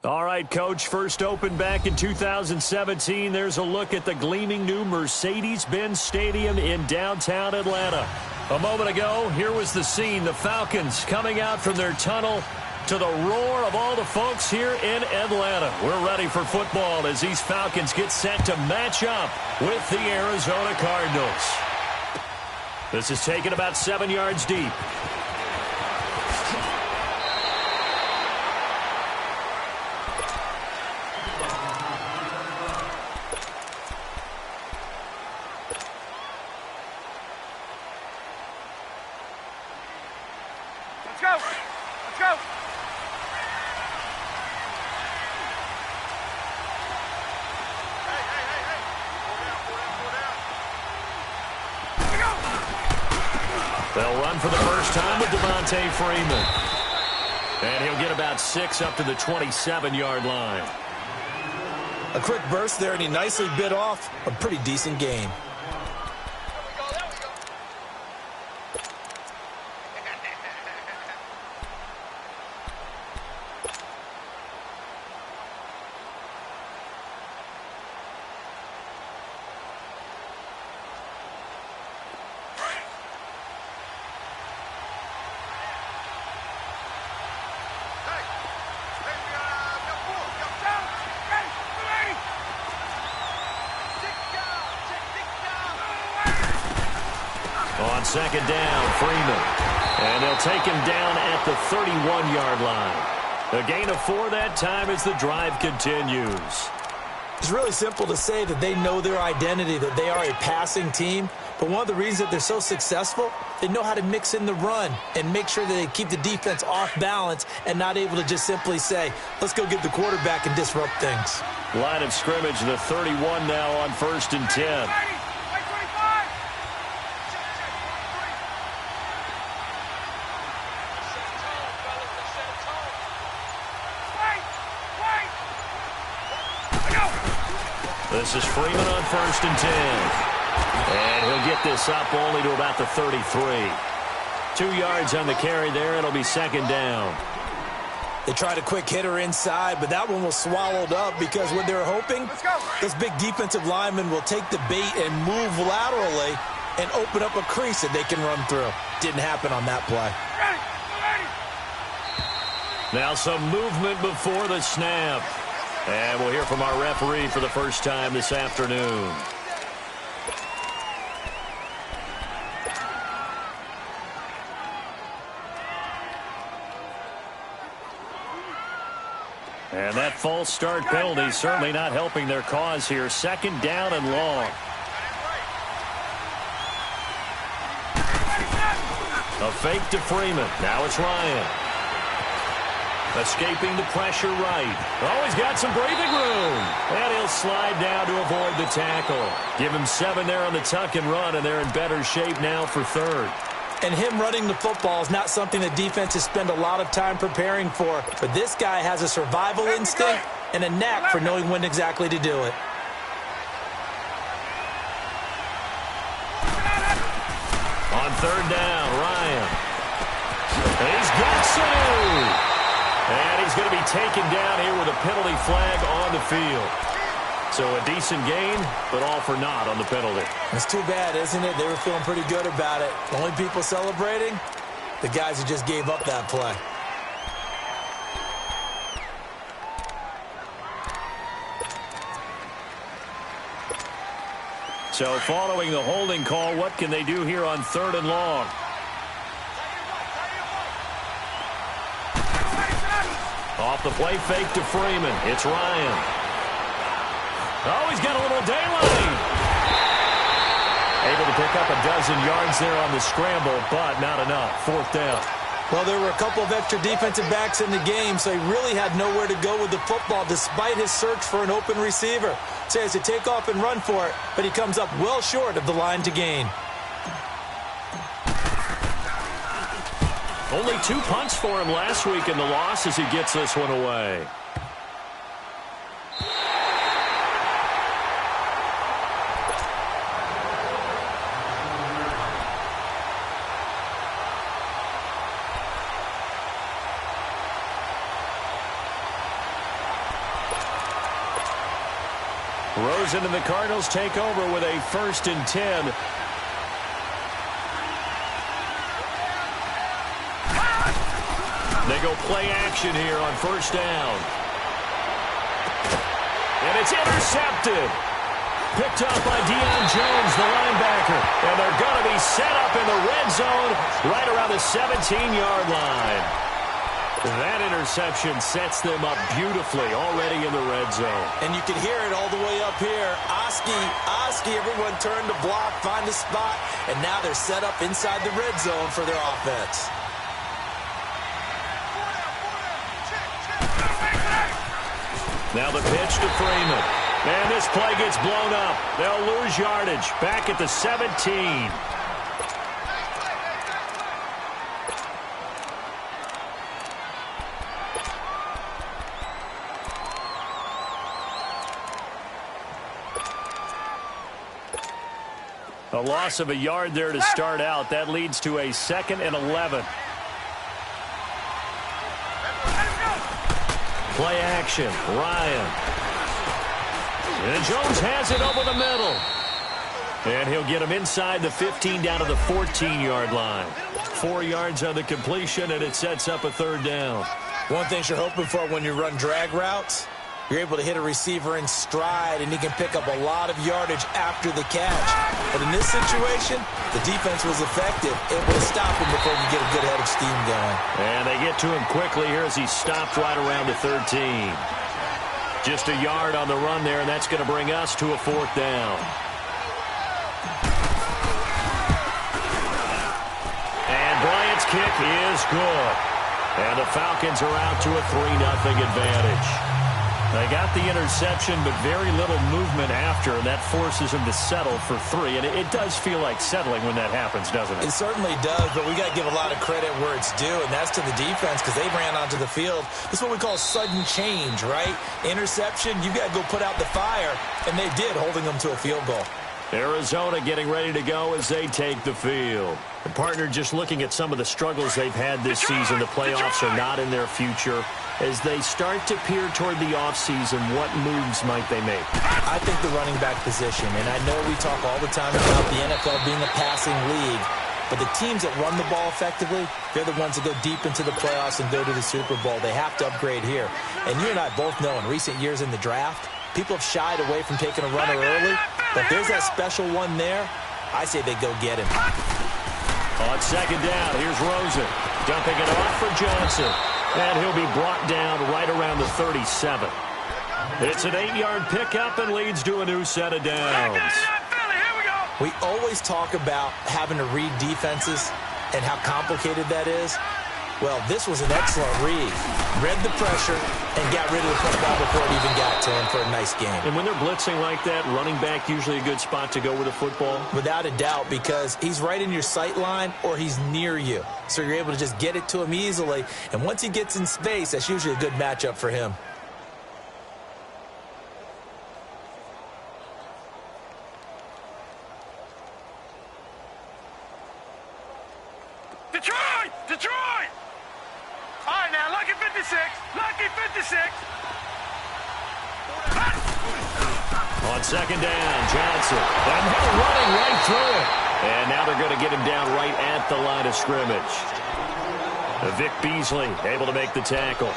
All right, Coach, first opened back in 2017. There's a look at the gleaming new Mercedes-Benz Stadium in downtown Atlanta. A moment ago, here was the scene. The Falcons coming out from their tunnel to the roar of all the folks here in Atlanta. We're ready for football as these Falcons get set to match up with the Arizona Cardinals. This is taken about 7 yards deep. They'll run for the first time with Freeman. And he'll get about 6 up to the 27-yard line. A quick burst there, and he nicely bit off a pretty decent gain. On second down, Freeman. And they'll take him down at the 31-yard line. A gain of 4 that time as the drive continues. It's really simple to say that they know their identity, that they are a passing team. But one of the reasons that they're so successful, they know how to mix in the run and make sure that they keep the defense off balance and not able to just simply say, let's go get the quarterback and disrupt things. Line of scrimmage, the 31 now on 1st and 10. This is Freeman on 1st and 10. And he'll get this up only to about the 33. 2 yards on the carry there. It'll be second down. They tried a quick hitter inside, but that one was swallowed up because what they're hoping, this big defensive lineman will take the bait and move laterally and open up a crease that they can run through. Didn't happen on that play. Now some movement before the snap. And we'll hear from our referee for the first time this afternoon. And that false start penalty certainly not helping their cause here. Second down and long. A fake to Freeman. Now it's Ryan. Escaping the pressure right. Oh, he's got some breathing room. And he'll slide down to avoid the tackle. Give him 7 there on the tuck and run, and they're in better shape now for third. And him running the football is not something that defenses spend a lot of time preparing for. But this guy has a survival instinct and a knack for knowing when exactly to do it. On third down, Ryan. He's got some. And he's going to be taken down here with a penalty flag on the field. So a decent gain, but all for naught on the penalty. It's too bad, isn't it? They were feeling pretty good about it. The only people celebrating, the guys who just gave up that play. So following the holding call, what can they do here on 3rd and long? Off the play fake to Freeman. It's Ryan. Oh, he's got a little daylight. Able to pick up a dozen yards there on the scramble, but not enough. 4th down. Well, there were a couple of extra defensive backs in the game, so he really had nowhere to go with the football despite his search for an open receiver. So he has to take off and run for it, but he comes up well short of the line to gain. Only 2 punts for him last week in the loss as he gets this one away. Rosen and the Cardinals take over with a 1st and 10. They go play action here on 1st down. And it's intercepted. Picked up by Deion Jones, the linebacker. And they're going to be set up in the red zone right around the 17-yard line. That interception sets them up beautifully already in the red zone. And you can hear it all the way up here. Oski, everyone turned to block, find a spot, and now they're set up inside the red zone for their offense. Now the pitch to Freeman. And this play gets blown up. They'll lose yardage back at the 17. A loss of a yard there to start out. That leads to a 2nd and 11. Play action. Ryan. And Jones has it over the middle. And he'll get him inside the 15 down to the 14-yard line. 4 yards on the completion, and it sets up a 3rd down. One thing you're hoping for when you run drag routes, you're able to hit a receiver in stride, and he can pick up a lot of yardage after the catch. But in this situation, the defense was effective, able to stop him before he get a good head of steam going. And they get to him quickly here as he stopped right around the 13. Just a yard on the run there, and that's going to bring us to a 4th down. And Bryant's kick is good. And the Falcons are out to a 3-0 advantage. They got the interception, but very little movement after, and that forces them to settle for 3. And it does feel like settling when that happens, doesn't it? It certainly does, but we got to give a lot of credit where it's due, and that's to the defense because they ran onto the field. This is what we call sudden change, right? Interception, you got to go put out the fire, and they did, holding them to a field goal. Arizona getting ready to go as they take the field. The partner just looking at some of the struggles they've had this season. The playoffs are not in their future. As they start to peer toward the offseason, what moves might they make? I think the running back position, and I know we talk all the time about the NFL being a passing league, but the teams that run the ball effectively, they're the ones that go deep into the playoffs and go to the Super Bowl. They have to upgrade here. And you and I both know in recent years in the draft, people have shied away from taking a runner early, but if there's that special one there, I say they go get him. On 2nd down, here's Rosen. Dumping it off for Johnson. And he'll be brought down right around the 37. It's an 8-yard pickup and leads to a new set of downs. We always talk about having to read defenses and how complicated that is. Well, this was an excellent read. Read the pressure and got rid of the football before it even got to him for a nice game. And when they're blitzing like that, running back usually a good spot to go with a football? Without a doubt, because he's right in your sight line or he's near you. So you're able to just get it to him easily. And once he gets in space, that's usually a good matchup for him. Detroit! All right, now, lucky 56. Lucky 56. On 2nd down, Johnson. And they're running right through it. And now they're going to get him down right at the line of scrimmage. Vic Beasley able to make the tackle.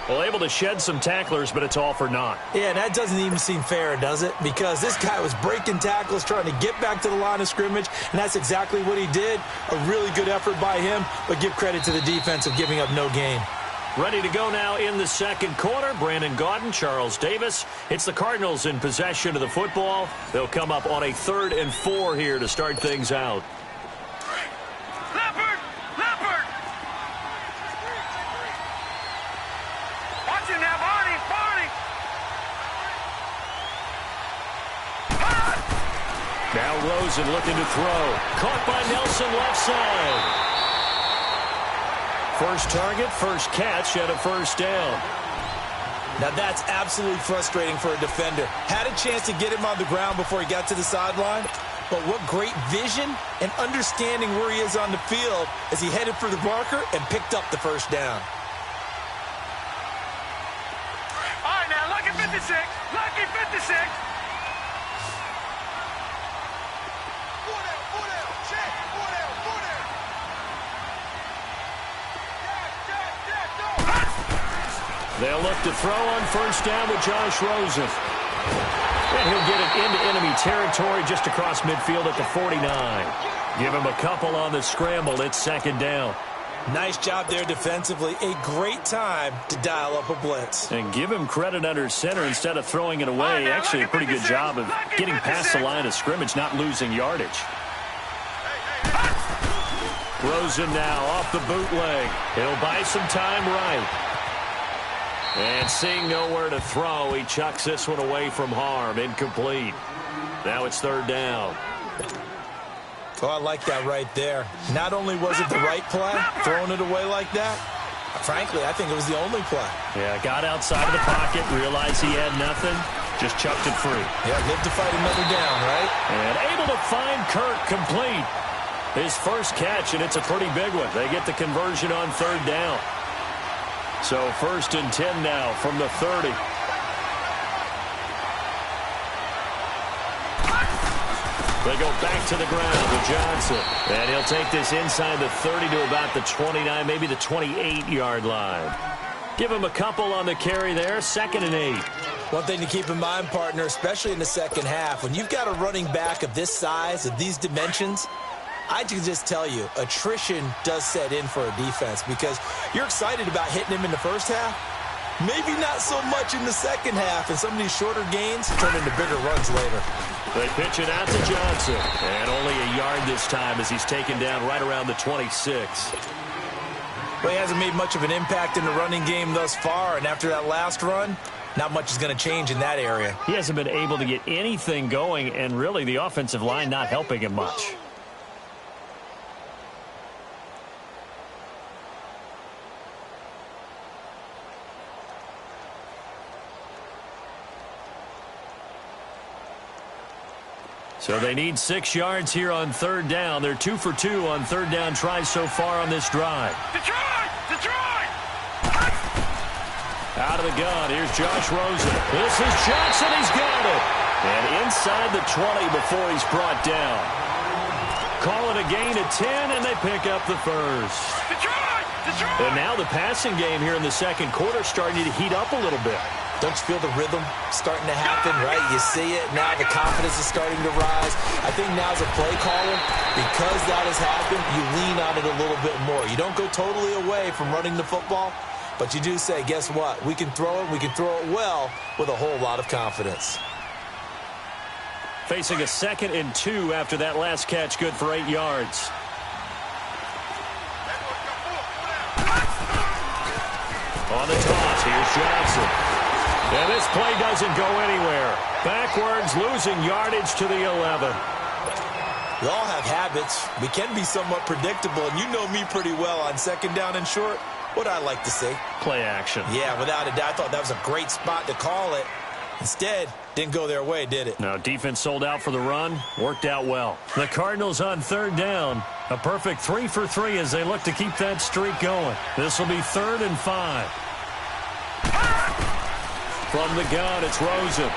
Well, able to shed some tacklers, but it's all for naught. Yeah, that doesn't even seem fair, does it? Because this guy was breaking tackles, trying to get back to the line of scrimmage, and that's exactly what he did. A really good effort by him, but give credit to the defense of giving up no gain. Ready to go now in the 2nd quarter. Brandon Gaudin, Charles Davis. It's the Cardinals in possession of the football. They'll come up on a 3rd and 4 here to start things out. Now Rosen looking to throw. Caught by Nelson left side. First target, first catch, and a 1st down. Now that's absolutely frustrating for a defender. Had a chance to get him on the ground before he got to the sideline, but what great vision and understanding where he is on the field as he headed for the marker and picked up the 1st down. All right, now, lucky 56. Lucky 56. They'll look to throw on first down with Josh Rosen. And he'll get it into enemy territory just across midfield at the 49. Give him a couple on the scramble. It's second down. Nice job there defensively. A great time to dial up a blitz. And give him credit under center instead of throwing it away. Actually, a pretty good job of getting past the line of scrimmage, not losing yardage. Rosen now off the bootleg. He'll buy some time right. And seeing nowhere to throw, he chucks this one away from harm. Incomplete. Now it's third down. Oh, I like that right there. Not only was it the right play, throwing it away like that, frankly, I think it was the only play. Yeah, got outside of the pocket, realized he had nothing, just chucked it free. Yeah, live to fight another down, right? And able to find Kirk complete. His first catch, and it's a pretty big one. They get the conversion on third down. So first and 10 now from the 30. They go back to the ground with Johnson. And he'll take this inside the 30 to about the 29, maybe the 28-yard line. Give him a couple on the carry there, 2nd and 8. One thing to keep in mind, partner, especially in the second half, when you've got a running back of this size, of these dimensions, I can just tell you, attrition does set in for a defense because you're excited about hitting him in the first half. Maybe not so much in the second half, and some of these shorter gains turn into bigger runs later. They pitch it out to Johnson, and only a yard this time as he's taken down right around the 26. Well, he hasn't made much of an impact in the running game thus far, and after that last run, not much is going to change in that area. He hasn't been able to get anything going, and really the offensive line not helping him much. So they need 6 yards here on third down. They're 2 for 2 on third down tries so far on this drive. Detroit! Detroit! Out of the gun, here's Josh Rosen. This is Johnson, he's got it. And inside the 20 before he's brought down. Call it a gain of 10, and they pick up the first. Detroit! Detroit! And now the passing game here in the second quarter starting to heat up a little bit. Don't you feel the rhythm starting to happen, right? You see it. Now the confidence is starting to rise. I think now as a play caller, because that has happened, you lean on it a little bit more. You don't go totally away from running the football, but you do say, guess what? We can throw it. We can throw it well with a whole lot of confidence. Facing a 2nd and 2 after that last catch, good for 8 yards. On the toss, here's Johnson. And this play doesn't go anywhere. Backwards, losing yardage to the 11. We all have habits. We can be somewhat predictable, and you know me pretty well on 2nd down and short. What I like to say? Play action. Yeah, without a doubt. I thought that was a great spot to call it. Instead, didn't go their way, did it? No, defense sold out for the run. Worked out well. The Cardinals on third down. A perfect 3 for 3 as they look to keep that streak going. This will be 3rd and 5. From the gun, it's Rosen.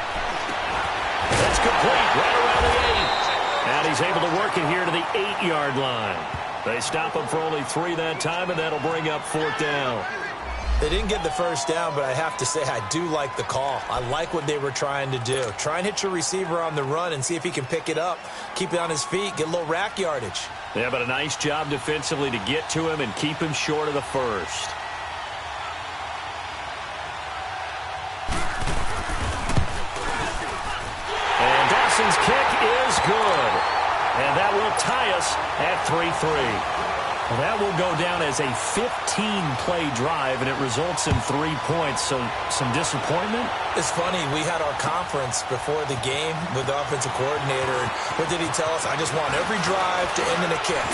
That's complete right around the 8. And he's able to work it here to the 8-yard line. They stop him for only 3 that time, and that'll bring up 4th down. They didn't get the first down, but I have to say I do like the call. I like what they were trying to do. Try and hit your receiver on the run and see if he can pick it up, keep it on his feet, get a little rack yardage. Yeah, but a nice job defensively to get to him and keep him short of the first. Dawson's kick is good. And that will tie us at 3-3. Well, that will go down as a 15-play drive, and it results in 3 points. So some disappointment? It's funny. We had our conference before the game with the offensive coordinator. And what did he tell us? I just want every drive to end in a kick,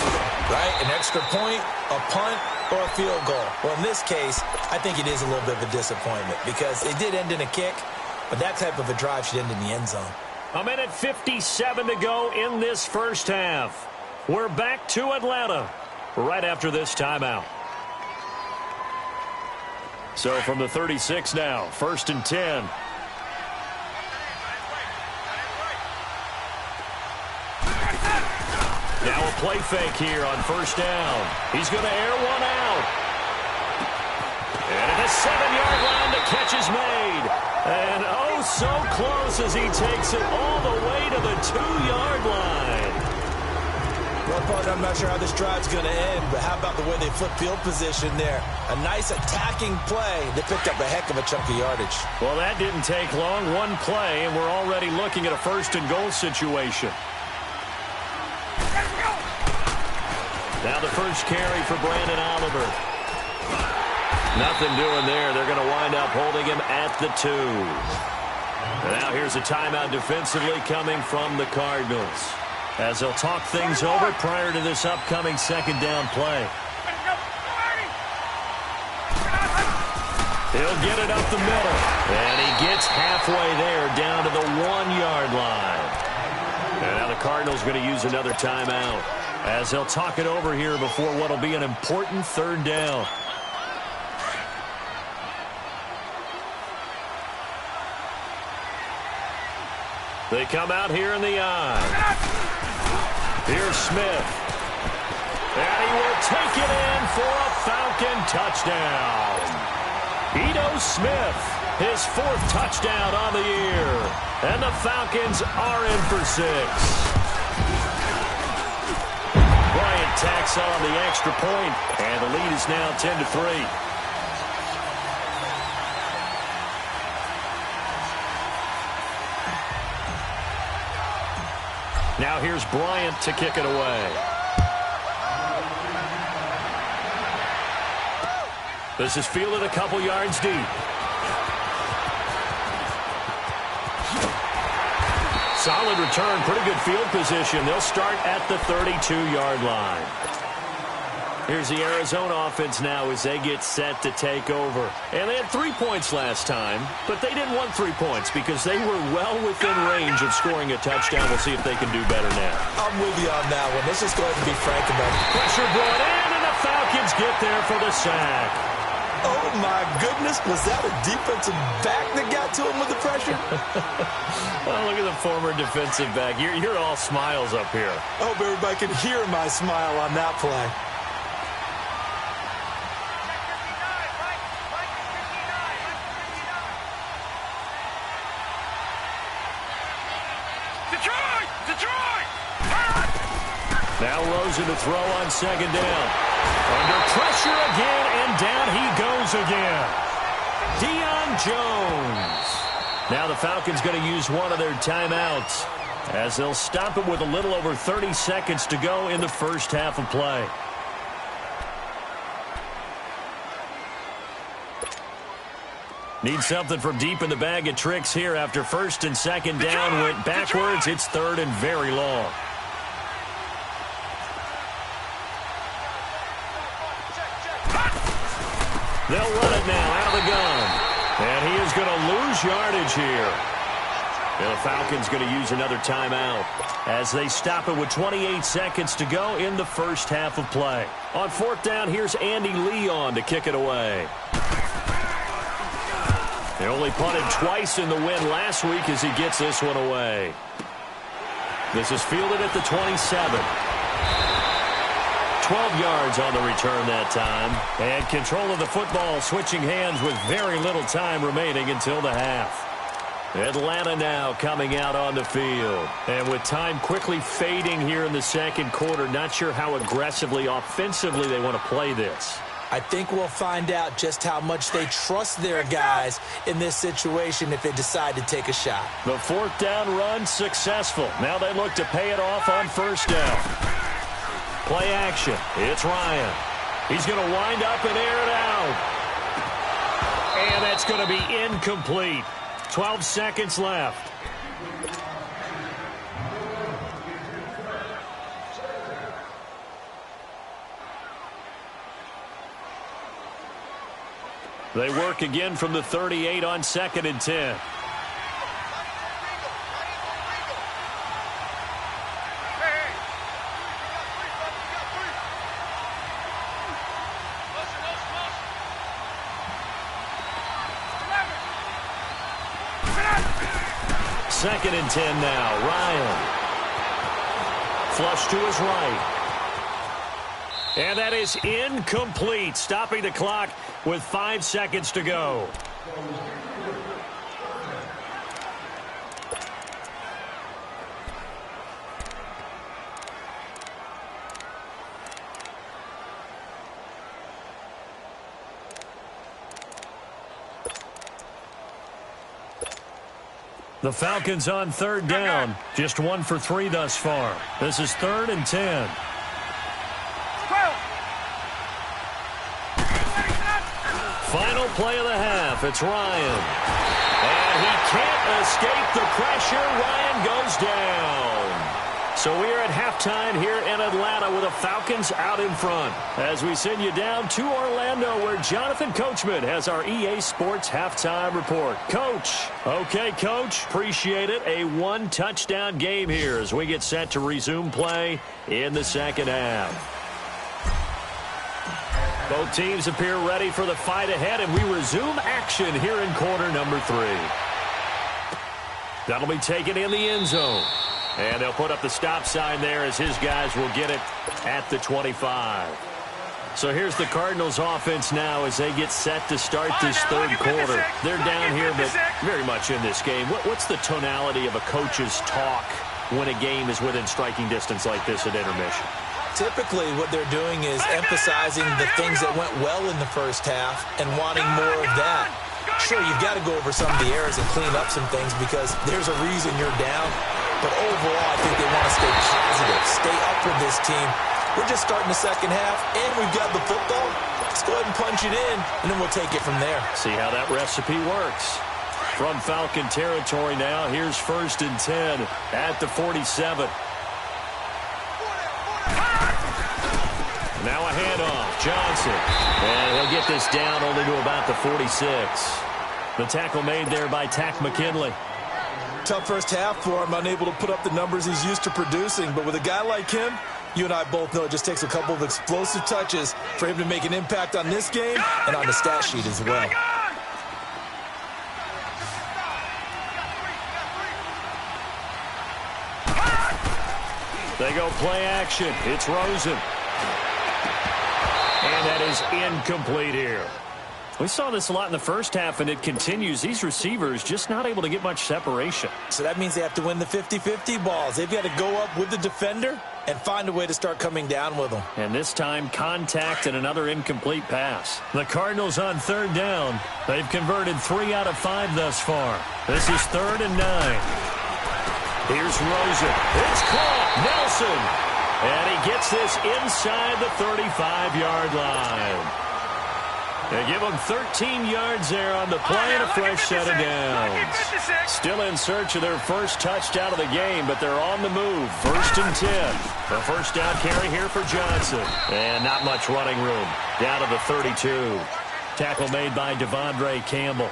right? An extra point, a punt, or a field goal. Well, in this case, I think it is a little bit of a disappointment because it did end in a kick, but that type of a drive should end in the end zone. A minute 57 to go in this first half. We're back to Atlanta right after this timeout. So from the 36 now, 1st and 10. Now a play fake here on 1st down. He's going to air one out. And it the 7-yard line, the catch is made. And oh, so close as he takes it all the way to the 2-yard line. Well, partner, I'm not sure how this drive's going to end, but how about the way they flip field position there? A nice attacking play. They picked up a heck of a chunk of yardage. Well, that didn't take long. One play, and we're already looking at a 1st-and-goal situation. Now the first carry for Brandon Oliver. Nothing doing there. They're going to wind up holding him at the 2. And now here's a timeout defensively coming from the Cardinals, as they'll talk things over prior to this upcoming 2nd down play. He'll get it up the middle, and he gets halfway there down to the 1-yard line. And now the Cardinals going to use another timeout, as they'll talk it over here before what will be an important 3rd down. They come out here in the I. Here's Smith. And he will take it in for a Falcon touchdown. Ito Smith, his 4th touchdown on the year. And the Falcons are in for 6. Bryant tacks on the extra point, and the lead is now 10-3. Now here's Bryant to kick it away. This is fielded a couple yards deep. Solid return, pretty good field position. They'll start at the 32-yard line. Here's the Arizona offense now as they get set to take over. And they had 3 points last time, but they didn't want 3 points because they were well within range of scoring a touchdown. We'll see if they can do better now. I'm with you on that one. Let's just go ahead and be frank about it. Pressure brought in, and the Falcons get there for the sack. Oh, my goodness. Was that a defensive back that got to him with the pressure? Well, look at the former defensive back. You're all smiles up here. I hope everybody can hear my smile on that play. Now Rosen to throw on 2nd down. Under pressure again, and down he goes again. Deion Jones. Now the Falcons going to use one of their timeouts, as they'll stop it with a little over 30 seconds to go in the 1st half of play. Need something from deep in the bag of tricks here after 1st and 2nd down went backwards. It's 3rd and very long. They'll run it now out of the gun. And he is going to lose yardage here. And the Falcons going to use another timeout as they stop it with 28 seconds to go in the 1st half of play. On 4th down, here's Andy Leon to kick it away. They only punted twice in the win last week as he gets this one away. This is fielded at the 27. 12 yards on the return that time. And control of the football switching hands with very little time remaining until the half. Atlanta now coming out on the field. And with time quickly fading here in the 2nd quarter, not sure how aggressively, offensively they want to play this. I think we'll find out just how much they trust their guys in this situation if they decide to take a shot. The 4th down run successful. Now they look to pay it off on 1st down. Play action. It's Ryan. He's going to wind up and air it out. And that's going to be incomplete. 12 seconds left. They work again from the 38 on 2nd and 10. Second and 10 now. Ryan. Flush to his right. And that is incomplete, stopping the clock with 5 seconds to go. The Falcons on third down. Just 1 for 3 thus far. This is 3rd and 10. Final play of the half. It's Ryan. And he can't escape the pressure. Ryan goes down. So we are at halftime here in Atlanta with the Falcons out in front. As we send you down to Orlando where Jonathan Coachman has our EA Sports halftime report. Coach. Okay, Coach. Appreciate it. A 1-touchdown game here as we get set to resume play in the second half. Both teams appear ready for the fight ahead, and we resume action here in quarter number 3. That'll be taken in the end zone. And they'll put up the stop sign there as his guys will get it at the 25. So here's the Cardinals offense now as they get set to start this third quarter. They're down here, but very much in this game. What's the tonality of a coach's talk when a game is within striking distance like this at intermission? Typically, what they're doing is emphasizing the things that went well in the first half and wanting more of that. Sure, you've got to go over some of the errors and clean up some things because there's a reason you're down. But overall, I think they want to stay positive, stay up with this team. We're just starting the second half, and we've got the football. Let's go ahead and punch it in, and then we'll take it from there. See how that recipe works. From Falcon territory now, here's 1st and 10 at the 47. Now a handoff, Johnson. And he'll get this down only to about the 46. The tackle made there by Tack McKinley. Tough first half for him, unable to put up the numbers he's used to producing. But with a guy like him, you and I both know it just takes a couple of explosive touches for him to make an impact on this game and on the stat sheet as well. They go play action. It's Rosen. And that is incomplete here. We saw this a lot in the first half, and it continues. These receivers just not able to get much separation. So that means they have to win the 50-50 balls. They've got to go up with the defender and find a way to start coming down with them. And this time, contact and another incomplete pass. The Cardinals on third down. They've converted 3 out of 5 thus far. This is 3rd and 9. Here's Rosen. It's caught. Nelson. And he gets this inside the 35-yard line. They give them 13 yards there on the play and a fresh set of downs. Still in search of their first touchdown of the game, but they're on the move. 1st and 10. The first down carry here for Johnson. And not much running room. Down to the 32. Tackle made by Devondre Campbell.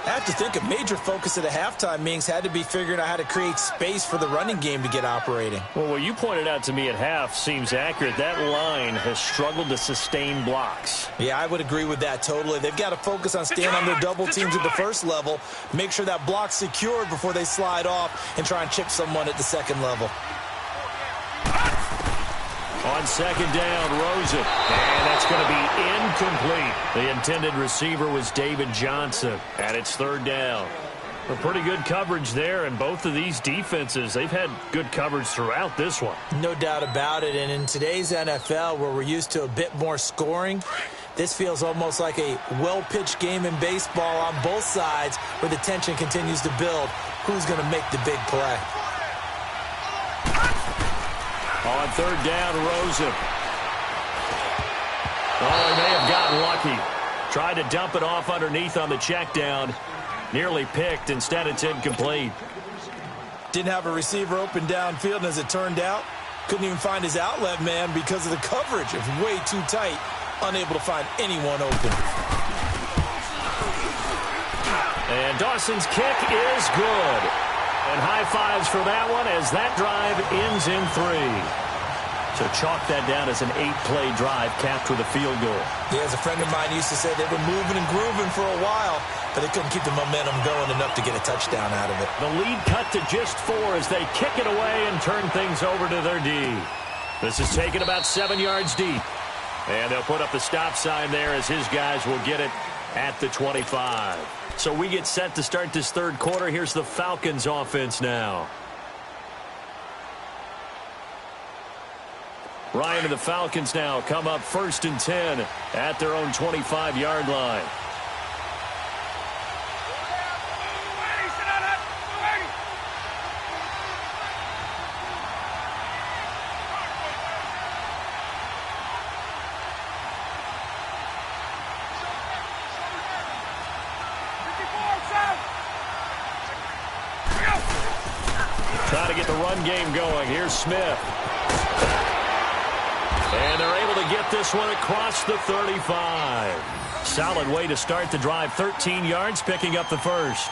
I have to think a major focus at a halftime means had to be figuring out how to create space for the running game to get operating. Well, what you pointed out to me at half seems accurate. That line has struggled to sustain blocks. Yeah, I would agree with that totally. They've got to focus on staying on their double teams at the first level, make sure that block's secured before they slide off and try and chip someone at the second level. On second down, Rosen. And that's going to be incomplete. The intended receiver was David Johnson. And it's 3rd down. A pretty good coverage there, and both of these defenses, they've had good coverage throughout this one. No doubt about it. And in today's NFL, where we're used to a bit more scoring, this feels almost like a well-pitched game in baseball on both sides where the tension continues to build. Who's going to make the big play? On 3rd down, Rosen. Oh, he may have gotten lucky. Tried to dump it off underneath on the check down. Nearly picked. Instead, it's incomplete. Didn't have a receiver open downfield, and as it turned out, couldn't even find his outlet man because of the coverage. It was way too tight. Unable to find anyone open. And Dawson's kick is good. And high fives for that one as that drive ends in 3. So chalk that down as an 8-play drive capped with a field goal. Yeah, as a friend of mine used to say, they were moving and grooving for a while, but they couldn't keep the momentum going enough to get a touchdown out of it. The lead cut to just 4 as they kick it away and turn things over to their D. This is taken about 7 yards deep. And they'll put up the stop sign there as his guys will get it at the 25. So we get set to start this third quarter. Here's the Falcons offense now. Ryan and the Falcons now come up 1st and 10 at their own 25-yard line. Trying to get the run game going. Here's Smith. And they're able to get this one across the 35. Solid way to start the drive. 13 yards, picking up the first.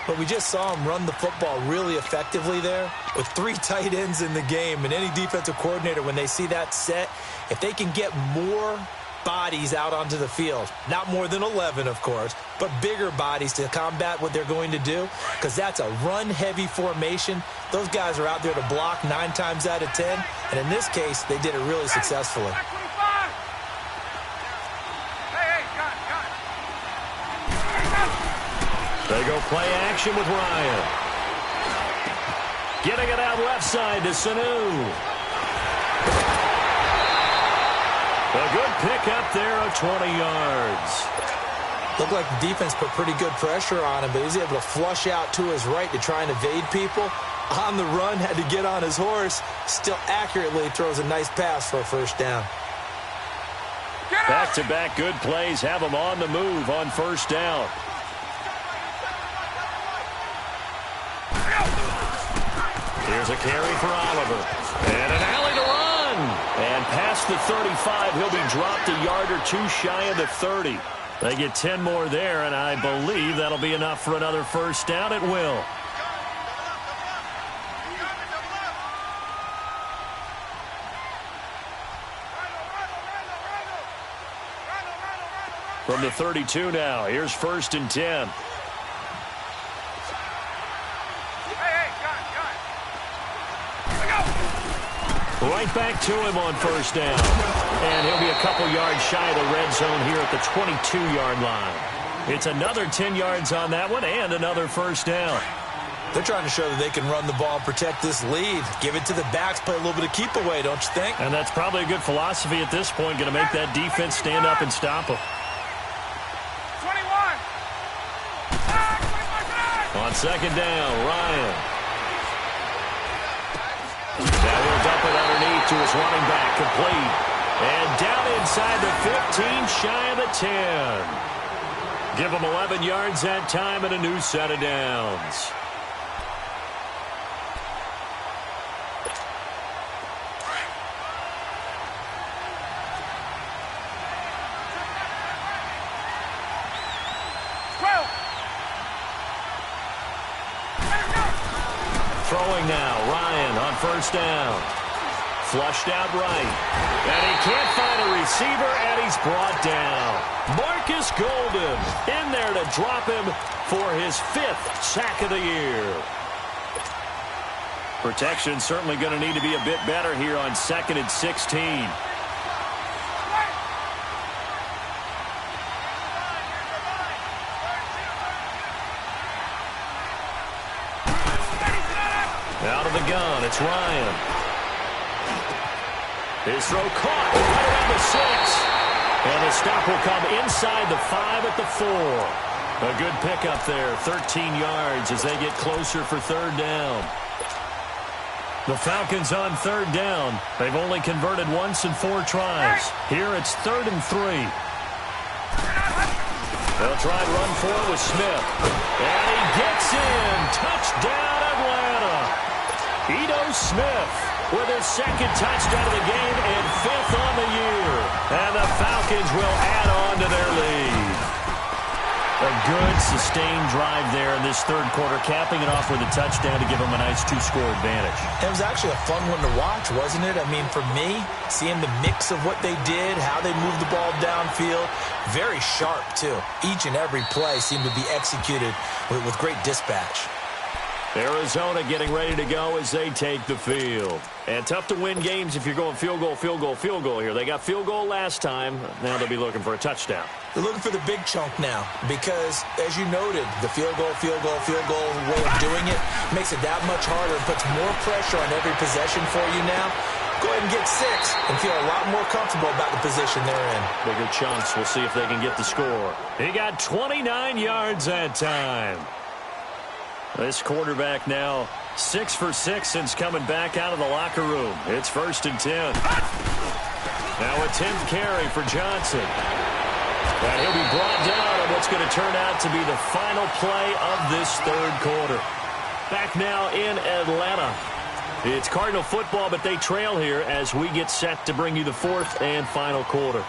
But we just saw him run the football really effectively there with 3 tight ends in the game. And any defensive coordinator, when they see that set, if they can get more bodies out onto the field, not more than 11, of course, but bigger bodies to combat what they're going to do, because that's a run-heavy formation. Those guys are out there to block 9 times out of 10, and in this case, they did it really successfully. They go play action with Ryan. Getting it out left side to Sanu. A good pick up there of 20 yards. Looked like the defense put pretty good pressure on him, but he was able to flush out to his right to try and evade people. On the run, had to get on his horse. Still accurately throws a nice pass for a first down. Back-to-back good plays have him on the move on first down. Here's a carry for Oliver. And an alley to run. And past the 35, he'll be dropped a yard or 2 shy of the 30. They get 10 more there, and I believe that'll be enough for another first down. It will. From the 32 now, here's 1st and 10. Right back to him on first down. And he'll be a couple yards shy of the red zone here at the 22-yard line. It's another 10 yards on that one and another first down. They're trying to show that they can run the ball and protect this lead. Give it to the backs, play a little bit of keep away, don't you think? And that's probably a good philosophy at this point, going to make that defense stand up and stop them. 21. On second down, Ryan. Now he'll dump it underneath to his running back, complete. And down inside the 15, shy of the 10. Give him 11 yards that time and a new set of downs. Throwing now, Ryan on first down. Flushed out right. And he can't find a receiver, and he's brought down. Marcus Golden in there to drop him for his 5th sack of the year. Protection certainly going to need to be a bit better here on 2nd and 16. Out of the gun, it's Ryan. His throw caught right around the 6. And the stop will come inside the 5 at the 4. A good pickup there, 13 yards as they get closer for third down. The Falcons on third down. They've only converted once in 4 tries. Here it's 3rd and 3. They'll try and run for it with Smith. And he gets in. Touchdown, Atlanta. Ito Smith with his 2nd touchdown of the game and 5th on the year. And the Falcons will add on to their lead. A good sustained drive there in this third quarter, capping it off with a touchdown to give them a nice 2-score advantage. It was actually a fun one to watch, wasn't it? I mean, for me, seeing the mix of what they did, how they moved the ball downfield, very sharp, too. Each and every play seemed to be executed with great dispatch. Arizona getting ready to go as they take the field. And tough to win games if you're going field goal, field goal, field goal here. They got field goal last time. Now they'll be looking for a touchdown. They're looking for the big chunk now because, as you noted, the field goal way of doing it makes it that much harder and puts more pressure on every possession for you now. Go ahead and get 6 and feel a lot more comfortable about the position they're in. Bigger chunks. We'll see if they can get the score. He got 29 yards that time. This quarterback now 6 for 6 since coming back out of the locker room. It's 1st and 10. Now a 10th carry for Johnson. And he'll be brought down on what's going to turn out to be the final play of this 3rd quarter. Back now in Atlanta. It's Cardinal football, but they trail here as we get set to bring you the 4th and final quarter.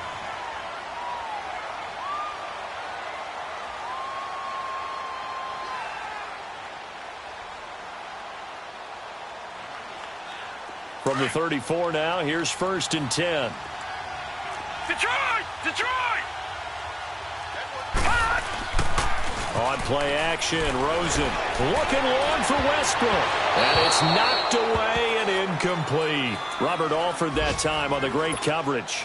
From the 34 now, here's 1st and 10. Detroit! Detroit! On play action, Rosen looking long for Westbrook. And it's knocked away and incomplete. Robert Alford that time on the great coverage.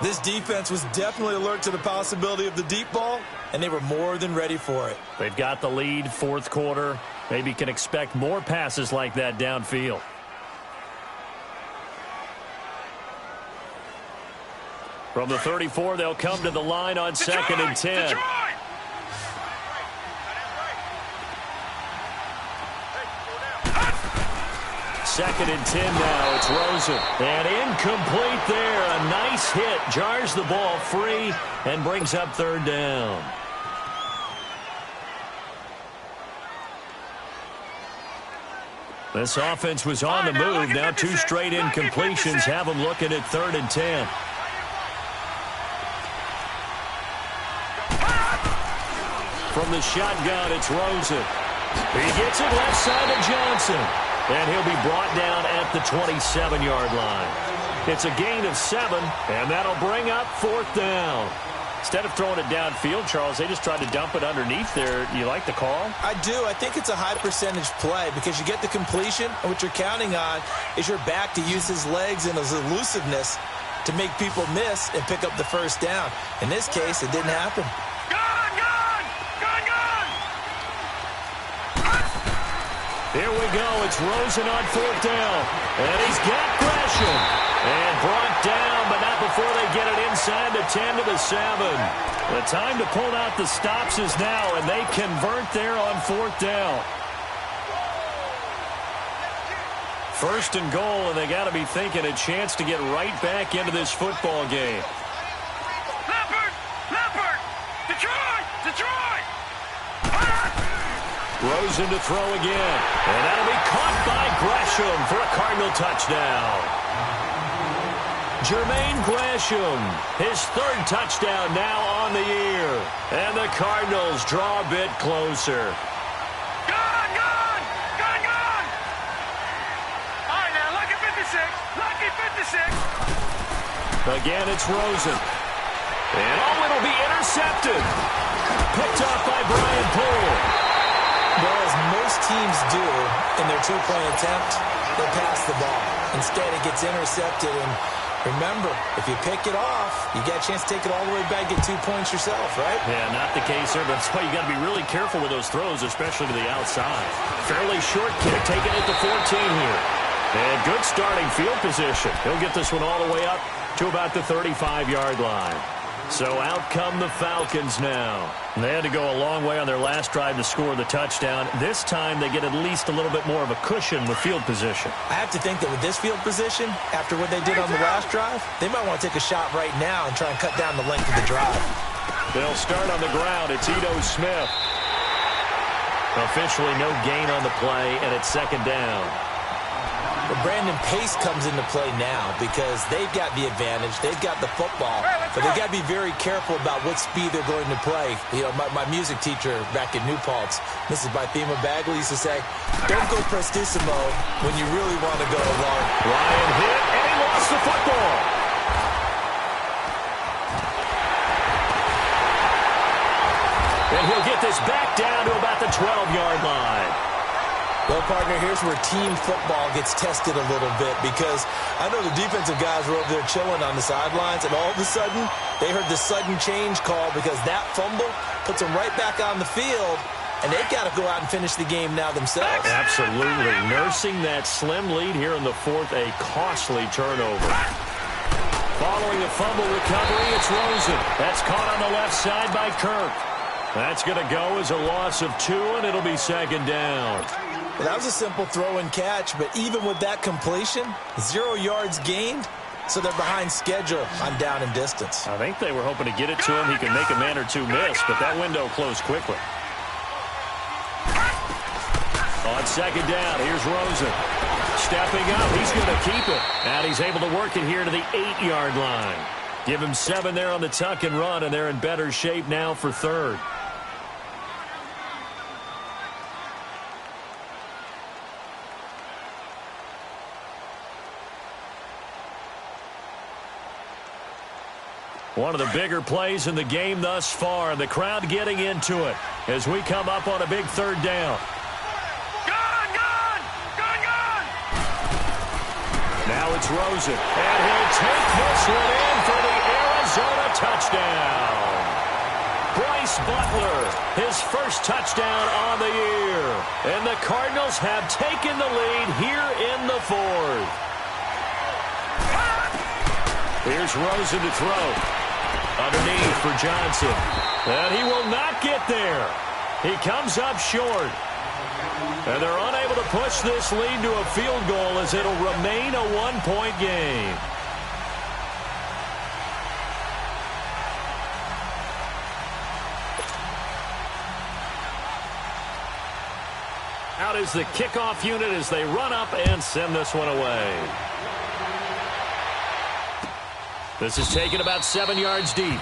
This defense was definitely alert to the possibility of the deep ball, and they were more than ready for it. They've got the lead, 4th quarter. Maybe can expect more passes like that downfield. From the 34, they'll come to the line on 2nd and 10. Detroit! 2nd and 10 now. It's Rosen. And incomplete there. A nice hit. Jars the ball free and brings up 3rd down. This offense was on the move. Now 2 straight incompletions have them looking at 3rd and 10. From the shotgun, it's Rosen. He gets it left side to Johnson. And he'll be brought down at the 27-yard line. It's a gain of 7, and that'll bring up 4th down. Instead of throwing it downfield, Charles, they just tried to dump it underneath there. You like the call? I do. I think it's a high-percentage play because you get the completion, and what you're counting on is your back to use his legs and his elusiveness to make people miss and pick up the 1st down. In this case, it didn't happen. Here we go. It's Rosen on 4th down. And he's got Gresham. And brought down, but not before they get it inside the 10 to the 7. The time to pull out the stops is now, and they convert there on 4th down. 1st and goal, and they got to be thinking a chance to get right back into this football game. Leopard! Detroit! Detroit! Rosen to throw again. And that'll be caught by Gresham for a Cardinal touchdown. Jermaine Gresham, his 3rd touchdown now on the year. And the Cardinals draw a bit closer. Gone! All right, now, lucky 56. Lucky 56. Again, it's Rosen. And it'll be intercepted. Picked off by Brian Poole. Well, as most teams do in their 2-point attempt, they pass the ball. Instead, it gets intercepted. And remember, if you pick it off, you get a chance to take it all the way back, get 2 points yourself, right? Yeah, not the case there. That's why you got to be really careful with those throws, especially to the outside. Fairly short kick, taking it to 14 here. And good starting field position. He'll get this one all the way up to about the 35-yard line. So out come the Falcons now. They had to go a long way on their last drive to score the touchdown. This time they get at least a little bit more of a cushion with field position. I have to think that with this field position, after what they did on the last drive, they might want to take a shot right now and try and cut down the length of the drive. They'll start on the ground. It's Ito Smith. Officially no gain on the play, and it's 2nd down. But Brandon, pace comes into play now because they've got the advantage. They've got the football. But they've got to be very careful about what speed they're going to play. You know, my music teacher back in New Paltz, Mrs. Bythema Bagley, used to say, don't go prestissimo when you really want to go long. Ryan hit, and he lost the football. And he'll get this back down to about the 12-yard line. Well, partner, here's where team football gets tested a little bit, because I know the defensive guys were over there chilling on the sidelines, and all of a sudden, they heard the sudden change call because that fumble puts them right back on the field, and they've got to go out and finish the game now themselves. Absolutely. Nursing that slim lead here in the fourth, a costly turnover. Following a fumble recovery, it's Rosen. That's caught on the left side by Kirk. That's going to go as a loss of 2, and it'll be second down. Well, that was a simple throw and catch, but even with that completion, 0 yards gained, so they're behind schedule on down and distance. I think they were hoping to get it to him. He could make a man or two miss, but that window closed quickly. On second down, here's Rosen. Stepping up, he's going to keep it. And he's able to work it here to the 8-yard line. Give him 7 there on the tuck and run, and they're in better shape now for third. One of the bigger plays in the game thus far, and the crowd getting into it as we come up on a big third down. Now it's Rosen, and he'll take this one in for the Arizona touchdown. Bryce Butler, his first touchdown on the year. And the Cardinals have taken the lead here in the fourth. Here's Rosen to throw. Underneath for Johnson. And he will not get there. He comes up short. And they're unable to push this lead to a field goal as it'll remain a 1-point game. Out is the kickoff unit as they run up and send this one away. This is taken about 7 yards deep.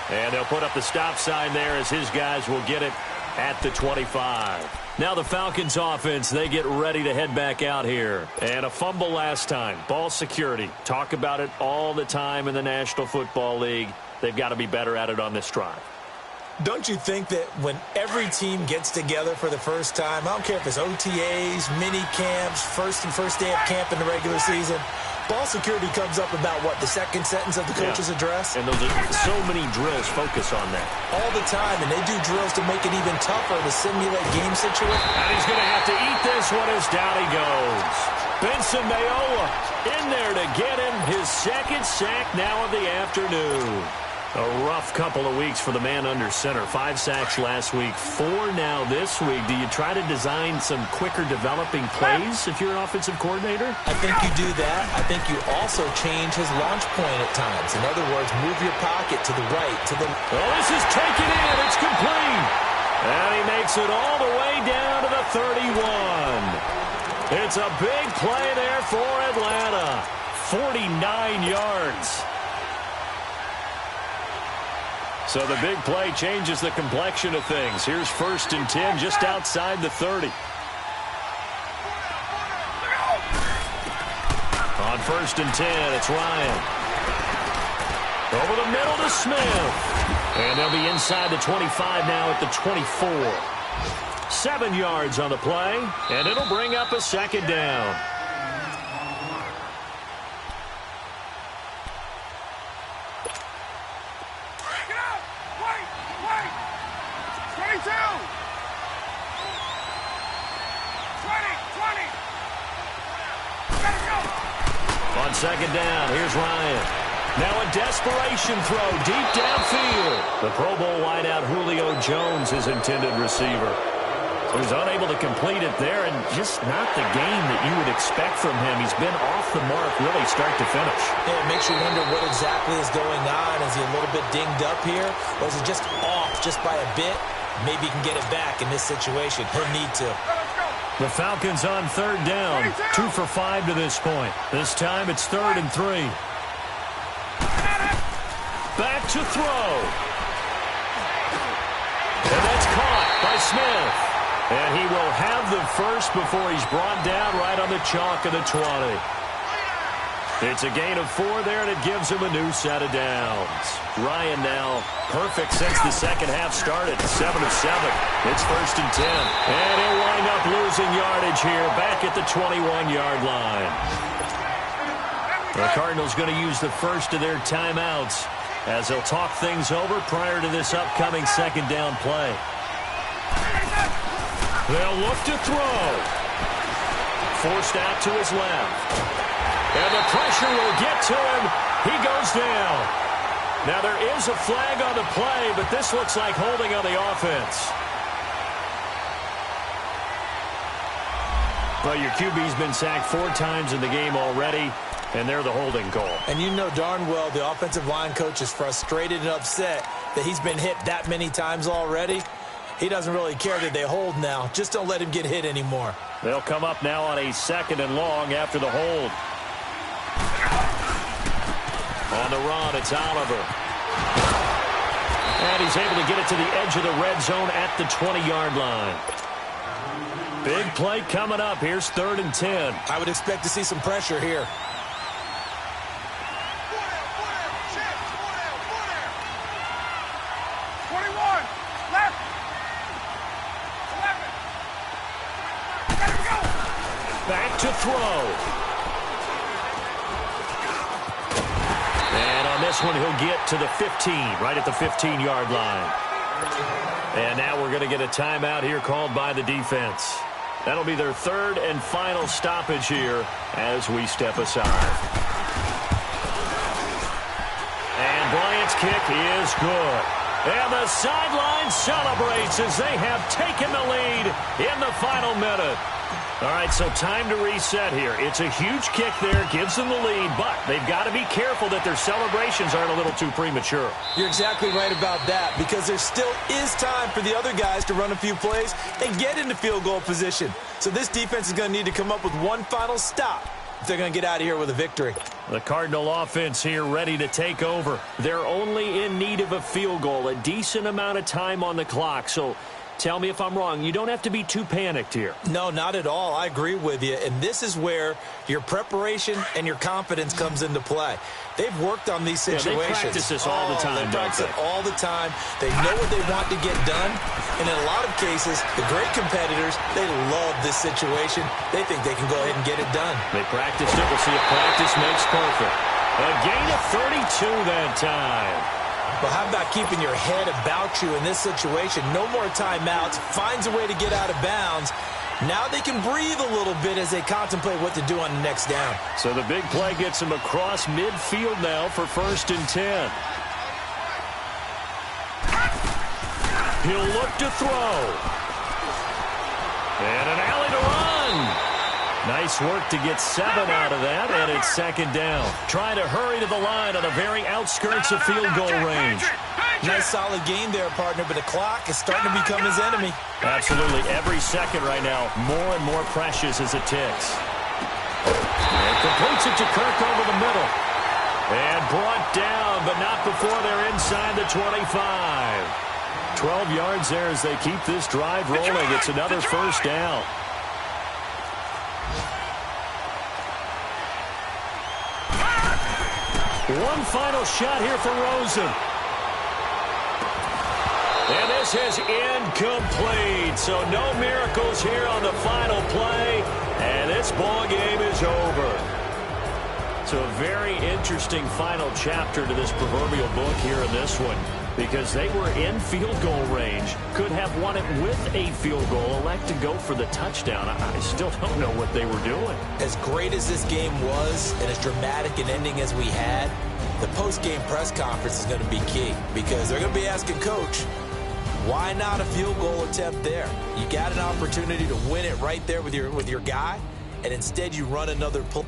And they'll put up the stop sign there as his guys will get it at the 25. Now the Falcons offense, they get ready to head back out here. And a fumble last time. Ball security. Talk about it all the time in the National Football League. They've got to be better at it on this drive. Don't you think that when every team gets together for the first time, I don't care if it's OTAs, mini camps, first day of camp in the regular season, ball security comes up about, what, the second sentence of the coach's address? And those are so many drills focus on that. All the time, and they do drills to make it even tougher to simulate game situations. And he's going to have to eat this one as down he goes. Benson Mayowa in there to get him his second sack now of the afternoon. A rough couple of weeks for the man under center. 5 sacks last week, 4 now this week. Do you try to design some quicker developing plays if you're an offensive coordinator? I think you do that. I think you also change his launch point at times. In other words, move your pocket to the right, to the... Oh, this is taken in. It's complete. And he makes it all the way down to the 31. It's a big play there for Atlanta. 49 yards. So the big play changes the complexion of things. Here's 1st and 10 just outside the 30. On 1st and 10, it's Ryan. Over the middle to Smith. And they'll be inside the 25 now at the 24. 7 yards on the play, and it'll bring up a second down. On second down, here's Ryan. Now a desperation throw deep downfield. The Pro Bowl wideout Julio Jones, his intended receiver. Who's unable to complete it there, and just not the game that you would expect from him. He's been off the mark really start to finish. Yeah, it makes you wonder what exactly is going on. Is he a little bit dinged up here? Or is it just off just by a bit? Maybe he can get it back in this situation. He'll need to. The Falcons on 3rd down. 2 for 5 to this point. This time it's 3rd and 3. Back to throw. And that's caught by Smith. And he will have the first before he's brought down right on the chalk of the 20. It's a gain of 4 there, and it gives him a new set of downs. Ryan now perfect since the second half started. 7 of 7. It's 1st and 10. And he'll wind up losing yardage here back at the 21-yard line. The Cardinals going to use the first of their timeouts as they'll talk things over prior to this upcoming second down play. They'll look to throw. Forced out to his left. And the pressure will get to him. He goes down. Now there is a flag on the play, but this looks like holding on the offense. Well, your QB's been sacked 4 times in the game already, and they're the holding call. And you know darn well the offensive line coach is frustrated and upset that he's been hit that many times already. He doesn't really care that they hold now. Just don't let him get hit anymore. They'll come up now on a 2nd and long after the hold. On the run, it's Oliver. And he's able to get it to the edge of the red zone at the 20-yard line. Big play coming up. Here's 3rd and 10. I would expect to see some pressure here. Back to throw. And on this one, he'll get to the 15, right at the 15-yard line. And now we're going to get a timeout here called by the defense. That'll be their 3rd and final stoppage here as we step aside. And Bryant's kick is good. And the sideline celebrates as they have taken the lead in the final minute. All right, so time to reset here. It's a huge kick there, gives them the lead, but they've got to be careful that their celebrations aren't a little too premature. You're exactly right about that, because there still is time for the other guys to run a few plays and get into field goal position. So this defense is going to need to come up with one final stop if they're going to get out of here with a victory. The Cardinal offense here ready to take over. They're only in need of a field goal, a decent amount of time on the clock, so tell me if I'm wrong. You don't have to be too panicked here. No, not at all. I agree with you. And this is where your preparation and your confidence comes into play. They've worked on these situations. Yeah, they practice this all the time. They practice it all the time. They know what they want to get done. And in a lot of cases, the great competitors, they love this situation. They think they can go ahead and get it done. They practiced it. We'll see if practice makes perfect. A gain of 32 that time. But how about keeping your head about you in this situation? No more timeouts. Finds a way to get out of bounds. Now they can breathe a little bit as they contemplate what to do on the next down. So the big play gets him across midfield now for 1st and 10. He'll look to throw. And an alley to run. Nice work to get 7 out of that, and it's 2nd down. Trying to hurry to the line on the very outskirts of field goal range. Nice solid game there, partner, but the clock is starting to become his enemy. Absolutely. Every second right now, more and more precious as it ticks. And completes it to Kirk over the middle. And brought down, but not before they're inside the 25. 12 yards there as they keep this drive rolling. It's another 1st down. One final shot here for Rosen. And this is incomplete. So no miracles here on the final play. And this ball game is over. So a very interesting final chapter to this proverbial book here in this one. Because they were in field goal range. Could have won it with a field goal. Elect to go for the touchdown. I still don't know what they were doing. As great as this game was and as dramatic an ending as we had, the post-game press conference is going to be key. Because they're going to be asking Coach, why not a field goal attempt there? You got an opportunity to win it right there with your guy, and instead you run another play.